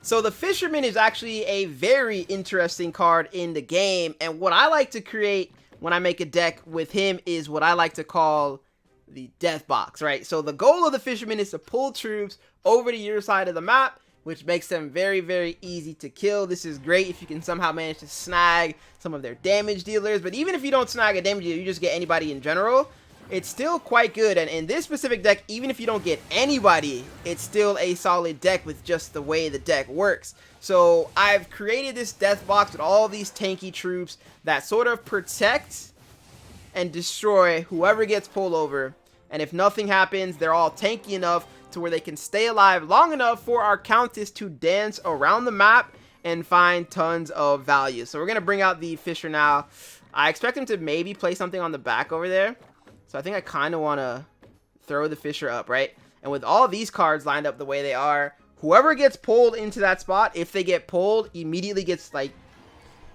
So the Fisherman is actually a very interesting card in the game, and what I like to create when I make a deck with him is what I like to call the death box, right? So the goal of the Fisherman is to pull troops over to your side of the map, which makes them very, very easy to kill. This is great if you can somehow manage to snag some of their damage dealers, but even if you don't snag a damage dealer, you just get anybody in general, it's still quite good. And in this specific deck, even if you don't get anybody, it's still a solid deck with just the way the deck works. So I've created this death box with all these tanky troops that sort of protect and destroy whoever gets pulled over. And if nothing happens, they're all tanky enough to where they can stay alive long enough for our Countess to dance around the map and find tons of value. So we're going to bring out the Fisher now. I expect him to maybe play something on the back over there. So I think I kind of want to throw the Fisher up, right? And with all these cards lined up the way they are, whoever gets pulled into that spot, if they get pulled, immediately gets like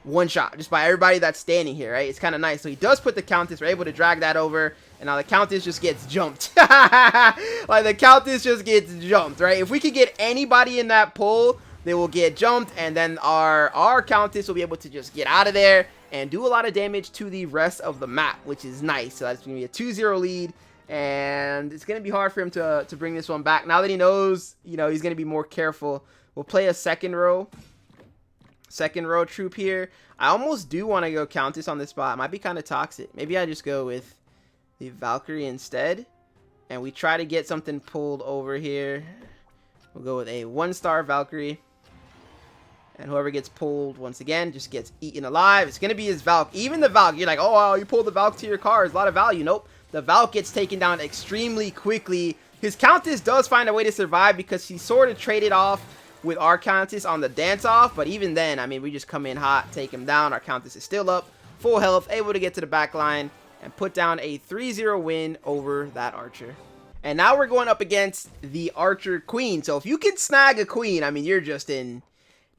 one shot just by everybody that's standing here, right? It's kind of nice. So he does put the Countess. We're able to drag that over, and now the Countess just gets jumped. Like the Countess just gets jumped, right? If we could get anybody in that pull, they will get jumped, and then our Countess will be able to just get out of there and do a lot of damage to the rest of the map, which is nice. So that's going to be a 2-0 lead, and it's going to be hard for him to bring this one back. Now that he knows, you know, he's going to be more careful. We'll play a second row troop here. I almost do want to go Countess on this spot. It might be kind of toxic. Maybe I just go with the Valkyrie instead, and we try to get something pulled over here. We'll go with a 1-star Valkyrie. And whoever gets pulled, once again, just gets eaten alive. It's going to be his Valk. Even the Valk, you're like, oh, wow, you pulled the Valk to your car. There's a lot of value. Nope. The Valk gets taken down extremely quickly. His Countess does find a way to survive because he sort of traded off with our Countess on the dance-off. But even then, I mean, we just come in hot, take him down. Our Countess is still up, full health, able to get to the back line and put down a 3-0 win over that Archer. And now we're going up against the Archer Queen. So if you can snag a Queen, I mean, you're just in.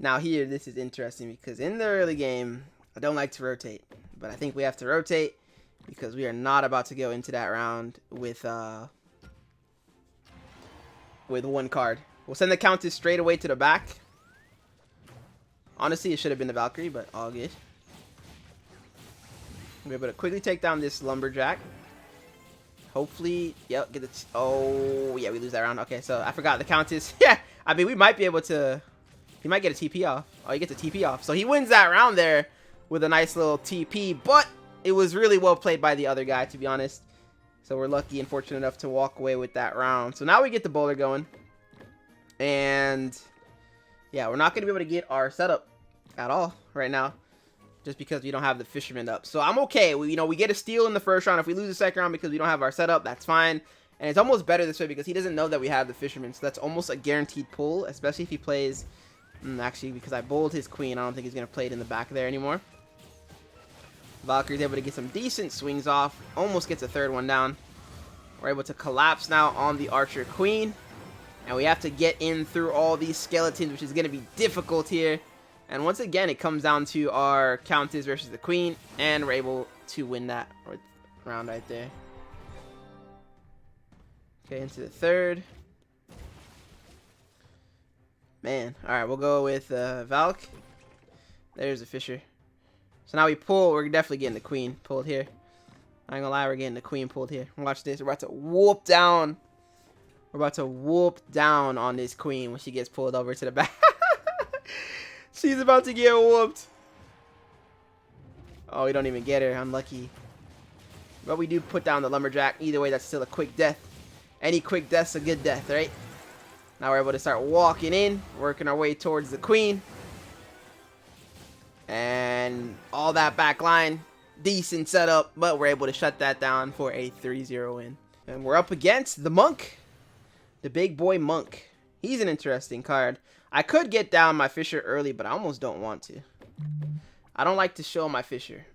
Now here, this is interesting because in the early game, I don't like to rotate. But I think we have to rotate because we are not about to go into that round with one card. We'll send the Countess straight away to the back. Honestly, it should have been the Valkyrie, but all good. We're able to quickly take down this Lumberjack. Hopefully, yep, get the... oh, yeah, we lose that round. Okay, so I forgot the Countess. Yeah, I mean, we might be able to... he might get a TP off. Oh, he gets a TP off. So he wins that round there with a nice little TP. But it was really well played by the other guy, to be honest. So we're lucky and fortunate enough to walk away with that round. So now we get the bowler going. And yeah, we're not going to be able to get our setup at all right now, just because we don't have the Fisherman up. So I'm okay. We get a steal in the first round. If we lose the second round because we don't have our setup, that's fine. And it's almost better this way because he doesn't know that we have the Fisherman. So that's almost a guaranteed pull, especially if he plays... actually, because I bowled his Queen, I don't think he's going to play it in the back there anymore. Valkyrie's able to get some decent swings off. Almost gets a third one down. We're able to collapse now on the Archer Queen. And we have to get in through all these skeletons, which is going to be difficult here. And once again, it comes down to our Countess versus the Queen. And we're able to win that round right there. Okay, into the third. Man, alright, we'll go with Valk. There's a Fisher. So now we pull. We're definitely getting the Queen pulled here. I ain't gonna lie, we're getting the Queen pulled here. Watch this. We're about to whoop down. We're about to whoop down on this Queen when she gets pulled over to the back. She's about to get whooped. Oh, we don't even get her. Unlucky. But we do put down the Lumberjack. Either way, that's still a quick death. Any quick death's a good death, right? Now we're able to start walking in, working our way towards the Queen. And all that back line, decent setup, but we're able to shut that down for a 3-0 win. And we're up against the Monk, the big boy Monk. He's an interesting card. I could get down my Fisher early, but I almost don't want to. I don't like to show my Fisher,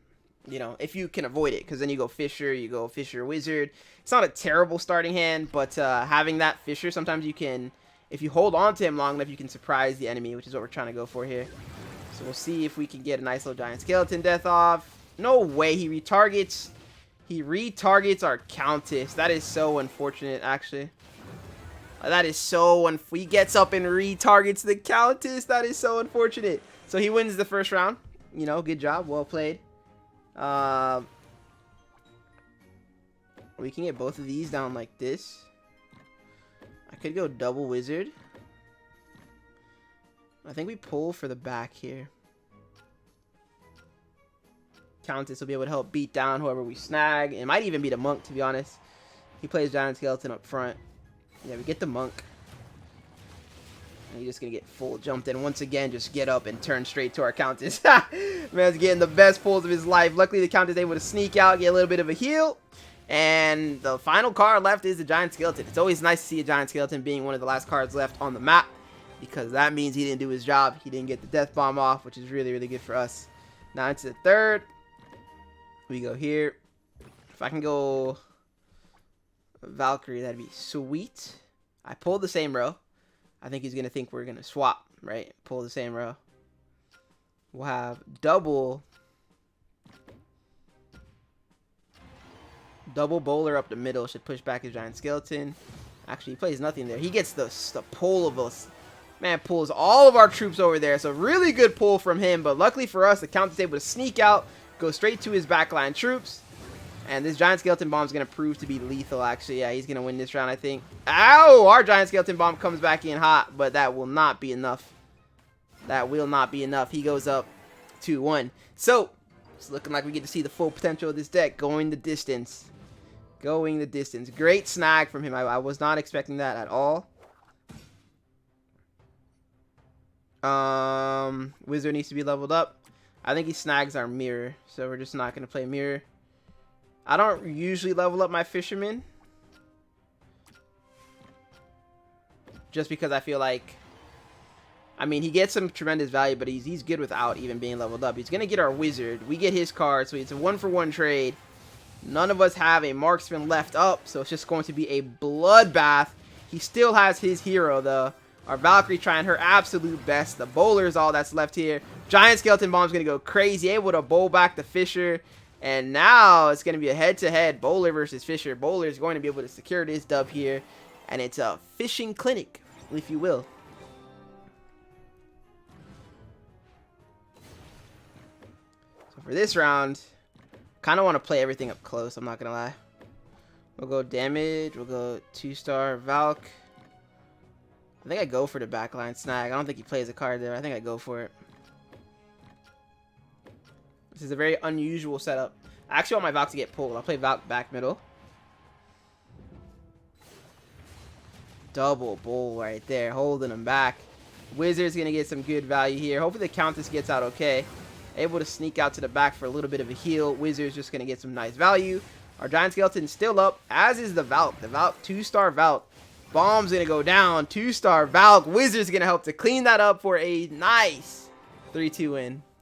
you know, if you can avoid it, because then you go Fisher Wizard. It's not a terrible starting hand, but having that Fisher, sometimes you can... if you hold on to him long enough, you can surprise the enemy, which is what we're trying to go for here. So we'll see if we can get a nice little giant skeleton death off. No way, he retargets our Countess. That is so unfortunate, actually. That is so he gets up and retargets the Countess. That is so unfortunate. So he wins the first round. You know, good job. Well played. We can get both of these down like this. I could go double wizard. I think we pull for the back here. Countess will be able to help beat down whoever we snag. It might even be the monk, to be honest. He plays giant skeleton up front. Yeah, we get the monk. And he's just going to get full jumped in. Once again, just get up and turn straight to our Countess. Man's getting the best pulls of his life. Luckily, the Countess is able to sneak out, get a little bit of a heal. And the final card left is the giant skeleton. It's always nice to see a giant skeleton being one of the last cards left on the map, because that means he didn't do his job. He didn't get the death bomb off, which is really, really good for us. Now into the third. We go here. If I can go Valkyrie, that'd be sweet. I pulled the same row. I think he's going to think we're going to swap, right? Pull the same row. We'll have double bowler up the middle. Should push back his giant skeleton. Actually, he plays nothing there. He gets the pull of us. Man, pulls all of our troops over there. So really good pull from him. But luckily for us, the Countess is able to sneak out, go straight to his backline troops. And this giant skeleton bomb is going to prove to be lethal, actually. Yeah, he's going to win this round, I think. Ow! Our giant skeleton bomb comes back in hot, but that will not be enough. That will not be enough. He goes up 2-1. So, it's looking like we get to see the full potential of this deck. Going the distance. Going the distance. Great snag from him. I was not expecting that at all. Wizard needs to be leveled up. I think he snags our mirror, so we're just not going to play mirror. I don't usually level up my Fisherman, just because I feel like, I mean, he gets some tremendous value, but he's good without even being leveled up. He's going to get our Wizard. We get his card, so it's a 1-for-1 trade. None of us have a marksman left up, so it's just going to be a bloodbath. He still has his hero, though. Our Valkyrie trying her absolute best. The bowler is all that's left here. Giant skeleton bomb's going to go crazy, able to bowl back the Fisher. And now it's going to be a head-to-head bowler versus Fisher. Bowler is going to be able to secure this dub here. And it's a fishing clinic, if you will. So for this round, kind of want to play everything up close, I'm not going to lie. We'll go damage. We'll go 2-star Valk. I think I go for the backline snag. I don't think he plays a card there. I think I go for it. This is a very unusual setup. I actually want my Valk to get pulled. I'll play Valk back middle. Double bull right there, holding him back. Wizard's going to get some good value here. Hopefully the Countess gets out okay. Able to sneak out to the back for a little bit of a heal. Wizard's just going to get some nice value. Our Giant Skeleton's still up, as is the Valk. The Valk, 2-star Valk. Bomb's going to go down. 2-star Valk. Wizard's going to help to clean that up for a nice 3-2 win.